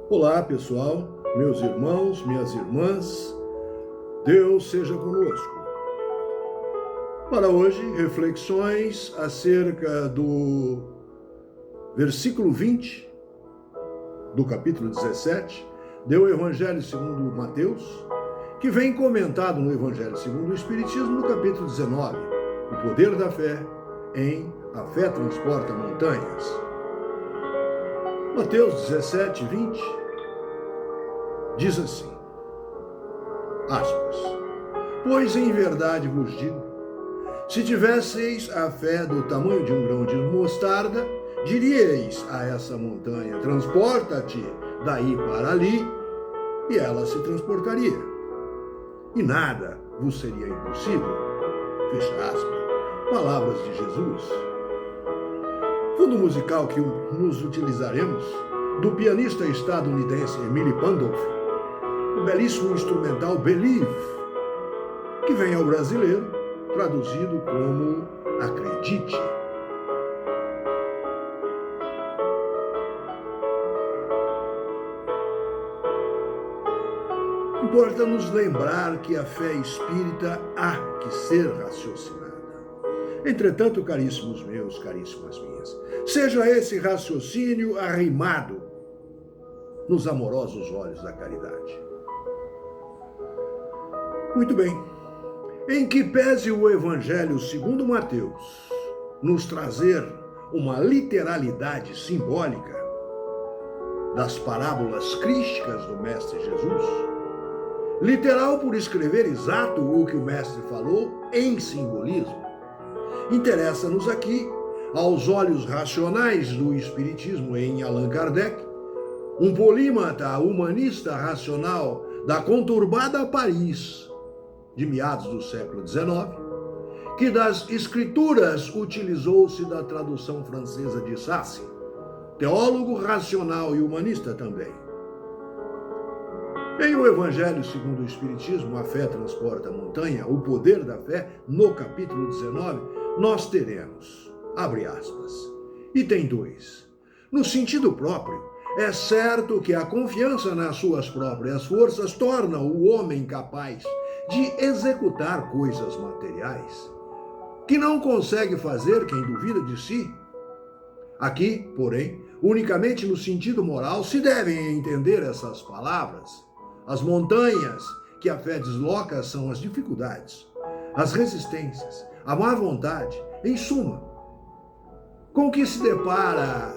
Olá, pessoal, meus irmãos, minhas irmãs, Deus seja conosco. Para hoje, reflexões acerca do versículo 20 do capítulo 17 do Evangelho segundo Mateus, que vem comentado no Evangelho segundo o Espiritismo, no capítulo 19, o poder da fé em A Fé Transporta Montanhas. Mateus 17, 20, diz assim, aspas, pois em verdade vos digo, se tivesseis a fé do tamanho de um grão de mostarda, diríeis a essa montanha, transporta-te daí para ali, e ela se transportaria. E nada vos seria impossível. Fecha aspas. Palavras de Jesus. Fundo musical que nos utilizaremos, do pianista estadunidense Emily Pandolf, o belíssimo instrumental Believe, que vem ao brasileiro traduzido como Acredite. Importa nos lembrar que a fé espírita há que ser raciocinada. Entretanto, caríssimos meus, caríssimas minhas, seja esse raciocínio arrimado nos amorosos olhos da caridade. Muito bem. Em que pese o Evangelho segundo Mateus nos trazer uma literalidade simbólica das parábolas crísticas do Mestre Jesus, literal por escrever exato o que o Mestre falou em simbolismo, interessa-nos aqui, aos olhos racionais do Espiritismo em Allan Kardec, um polímata humanista racional da conturbada Paris de meados do século XIX, que das escrituras utilizou-se da tradução francesa de Sasse, teólogo racional e humanista também. Em O Evangelho segundo o Espiritismo, A Fé Transporta Montanha, o poder da fé, no capítulo 19, nós teremos, abre aspas, item 2, no sentido próprio, é certo que a confiança nas suas próprias forças torna o homem capaz de executar coisas materiais, que não consegue fazer quem duvida de si. Aqui, porém, unicamente no sentido moral se devem entender essas palavras. As montanhas que a fé desloca são as dificuldades, as resistências, a má vontade, em suma, com que se depara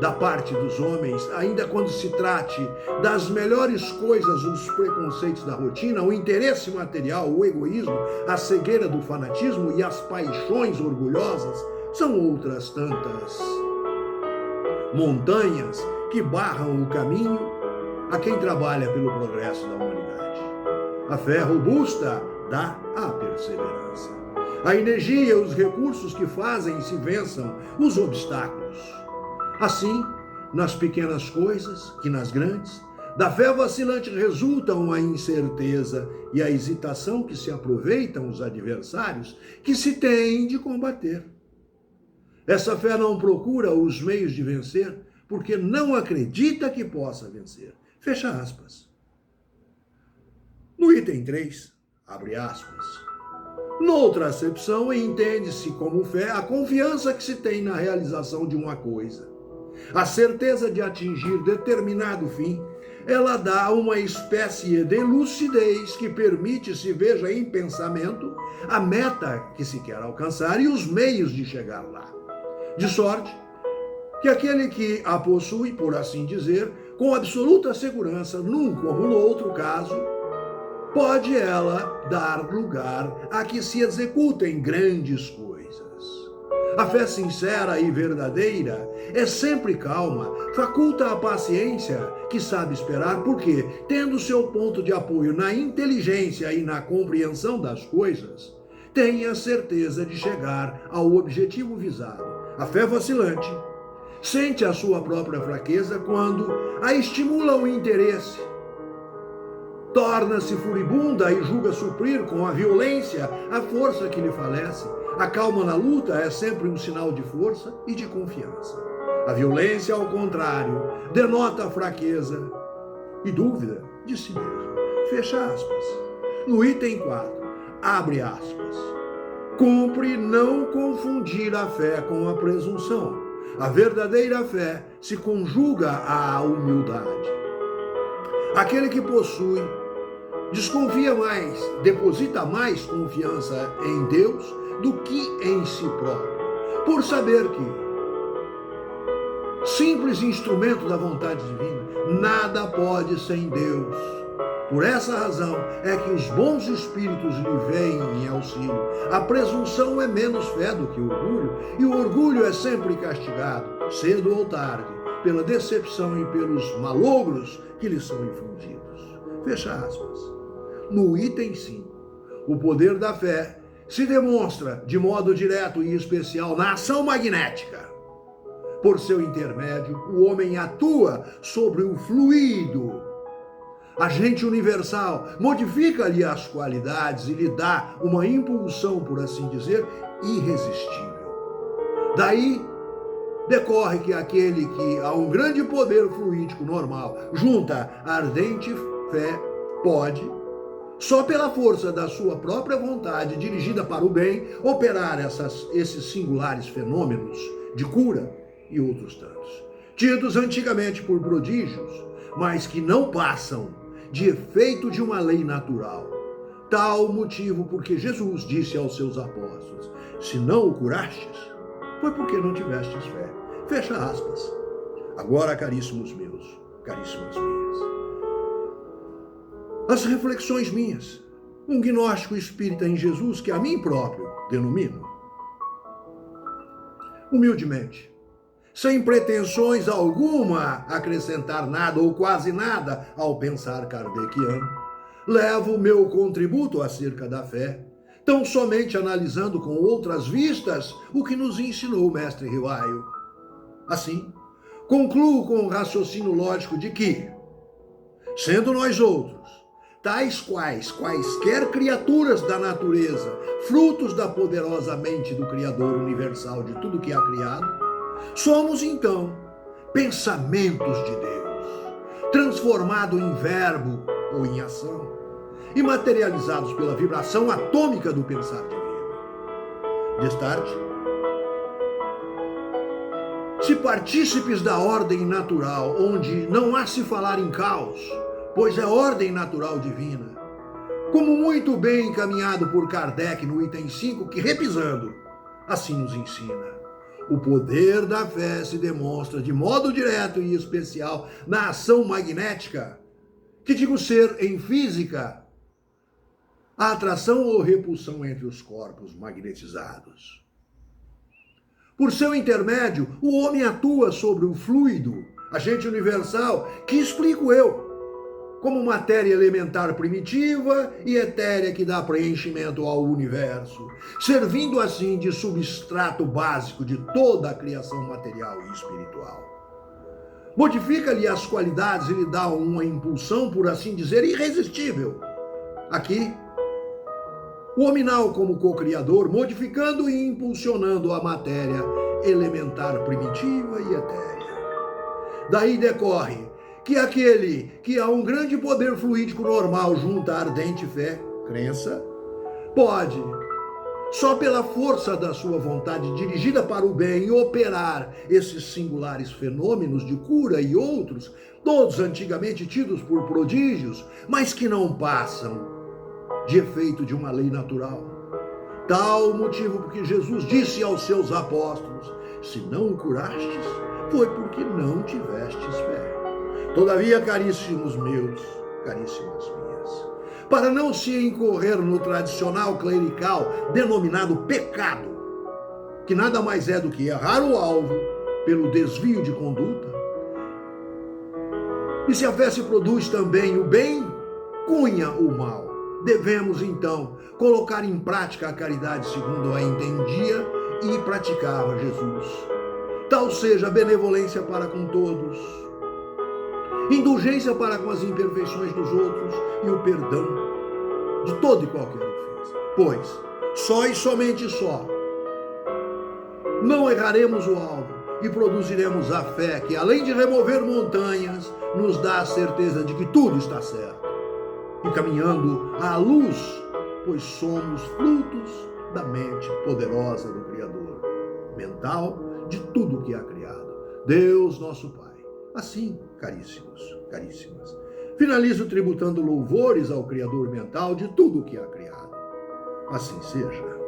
da parte dos homens, ainda quando se trate das melhores coisas, os preconceitos da rotina, o interesse material, o egoísmo, a cegueira do fanatismo e as paixões orgulhosas, são outras tantas montanhas que barram o caminho a quem trabalha pelo progresso da humanidade. A fé robusta dá a perseverança, a energia e os recursos que fazem se vençam os obstáculos. Assim, nas pequenas coisas que nas grandes, da fé vacilante resultam a incerteza e a hesitação que se aproveitam os adversários que se têm de combater. Essa fé não procura os meios de vencer porque não acredita que possa vencer. Fecha aspas. No item 3, abre aspas, noutra acepção, entende-se como fé a confiança que se tem na realização de uma coisa. A certeza de atingir determinado fim, ela dá uma espécie de lucidez que permite se veja em pensamento a meta que se quer alcançar e os meios de chegar lá. De sorte que aquele que a possui, por assim dizer, com absoluta segurança, num como no outro caso, pode ela dar lugar a que se executem grandes coisas. A fé sincera e verdadeira é sempre calma, faculta a paciência que sabe esperar, porque, tendo seu ponto de apoio na inteligência e na compreensão das coisas, tem a certeza de chegar ao objetivo visado. A fé vacilante sente a sua própria fraqueza quando a estimula o interesse, torna-se furibunda e julga suprir com a violência a força que lhe falece. A calma na luta é sempre um sinal de força e de confiança. A violência, ao contrário, denota fraqueza e dúvida de si mesmo. Fecha aspas. No item 4, abre aspas. Cumpre não confundir a fé com a presunção. A verdadeira fé se conjuga à humildade. Aquele que possui, desconfia mais, deposita mais confiança em Deus do que em si próprio, por saber que, simples instrumento da vontade divina, nada pode sem Deus. Por essa razão é que os bons espíritos lhe vêm em auxílio. A presunção é menos fé do que o orgulho, e o orgulho é sempre castigado, cedo ou tarde, pela decepção e pelos malogros que lhe são infligidos. Fecha aspas. No item 5, o poder da fé se demonstra de modo direto e especial na ação magnética. Por seu intermédio, o homem atua sobre o fluido, agente universal, modifica-lhe as qualidades e lhe dá uma impulsão, por assim dizer, irresistível. Daí decorre que aquele que a um grande poder fluídico normal junta ardente fé pode, só pela força da sua própria vontade dirigida para o bem, operar esses singulares fenômenos de cura e outros tantos, tidos antigamente por prodígios, mas que não passam de efeito de uma lei natural. Tal motivo porque Jesus disse aos seus apóstolos: se não o curastes, foi porque não tivestes fé. Fecha aspas. Agora, caríssimos meus, caríssimas minhas, as reflexões minhas, um gnóstico espírita em Jesus que a mim próprio denomino. Humildemente, sem pretensões alguma acrescentar nada ou quase nada ao pensar kardeciano, levo o meu contributo acerca da fé, tão somente analisando com outras vistas o que nos ensinou o mestre Riwaio. Assim, concluo com o raciocínio lógico de que, sendo nós outros, tais quaisquer criaturas da natureza, frutos da poderosa mente do Criador universal de tudo que há criado, somos então pensamentos de Deus, transformados em verbo ou em ação, e materializados pela vibração atômica do pensar divino. Destarte, se partícipes da ordem natural, onde não há se falar em caos, pois é ordem natural divina, como muito bem encaminhado por Kardec no item 5, que repisando, assim nos ensina. O poder da fé se demonstra de modo direto e especial na ação magnética, que digo ser em física, a atração ou repulsão entre os corpos magnetizados. Por seu intermédio, o homem atua sobre o fluido, agente universal, que explico eu, como matéria elementar primitiva e etérea que dá preenchimento ao universo, servindo assim de substrato básico de toda a criação material e espiritual. Modifica-lhe as qualidades e lhe dá uma impulsão, por assim dizer, irresistível. Aqui, o hominal como co-criador, modificando e impulsionando a matéria elementar primitiva e etérea. Daí decorre que aquele que a um grande poder fluídico normal junta a ardente fé, crença, pode, só pela força da sua vontade dirigida para o bem, operar esses singulares fenômenos de cura e outros, todos antigamente tidos por prodígios, mas que não passam de efeito de uma lei natural. Tal motivo porque Jesus disse aos seus apóstolos: se não o curastes, foi porque não tivestes fé. Todavia, caríssimos meus, caríssimas minhas, para não se incorrer no tradicional clerical denominado pecado, que nada mais é do que errar o alvo pelo desvio de conduta, e se a fé se produz também o bem, cunha o mal. Devemos, então, colocar em prática a caridade segundo a entendia e praticava Jesus. Tal seja a benevolência para com todos, indulgência para com as imperfeições dos outros e o perdão de toda e qualquer ofensa. Pois, só e somente só, não erraremos o alvo e produziremos a fé que, além de remover montanhas, nos dá a certeza de que tudo está certo. E caminhando à luz, pois somos frutos da mente poderosa do Criador, mental de tudo que há criado. Deus, nosso Pai. Assim, caríssimos, caríssimas, finalizo tributando louvores ao Criador mental de tudo que há criado. Assim seja.